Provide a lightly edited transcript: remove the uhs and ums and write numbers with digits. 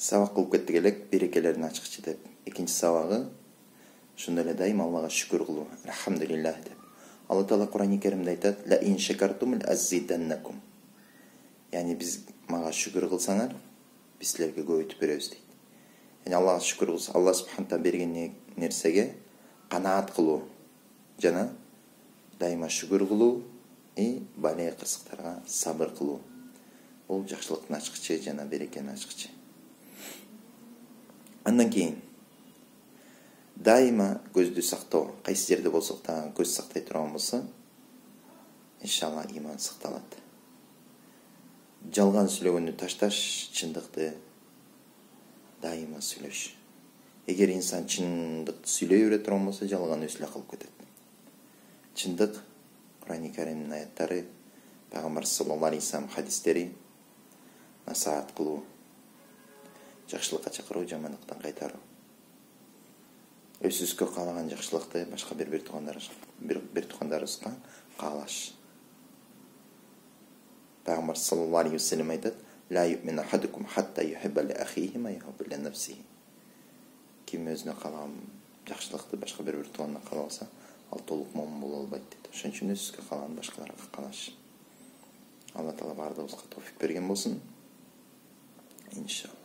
Сабак кылып кеттик элек, берекелерин ачкычы деп. Экинчи сабагы ошондой эле дайым Аллага шүкүр кылуу. Алхамдулиллах деп. Алла Таала Кур'ан-ы Керимде айтат: "Ла ин шакартум аззиданнакум". Яни биз мага шүкүр кылсаңар, биз силерге көбөйтүп беребиз дейт. Яни Аллага шүкүр кылса, Алла субхана таала берген нерсеге канаат кылуу жана дайыма шүкүр кылуу и бале кырсыктарга сабыр кылуу. Бул жакшылыктын ачкычы жана берекенин ачкычы. Андан кийин дайыма көздү сактоо. Кайсы жерде болсок да көз сактай турган болсо, иншалла иман сакталат. Жалган сүйлөгөндү ташташ, чындыкты дайыма сүйлөш. Эгер инсан чындыкты сүйлөй бере турган болсо, жалган өзү эле калып кетет. Чындык Кур'ан-ы Керимдин аяттары, Пайгамбар саллаллаху алейхи вассалам хадистери насаат кылуу, жакшылыкка чакыруу, жамандыктан кайтаруу. Өзүбүзгө каалаган жакшылыкты башка бир туугандарыбызга каалаш. Пайгамбар саллаллаху алейхи вассалам айтат: "Ла ю'мину ахадукум хатта юхибба ли ахихи ма юхиббу ли нафсихи". Ким өзүнө каалаган жакшылыкты башка бир тууганына кааласа, ал толук момун боло албайт дейт. Ошон үчүн өзүбүзгө каалаган башкаларга каалаш. Алла Таала бардыгыбызга товфик берген болсун. Иншалла.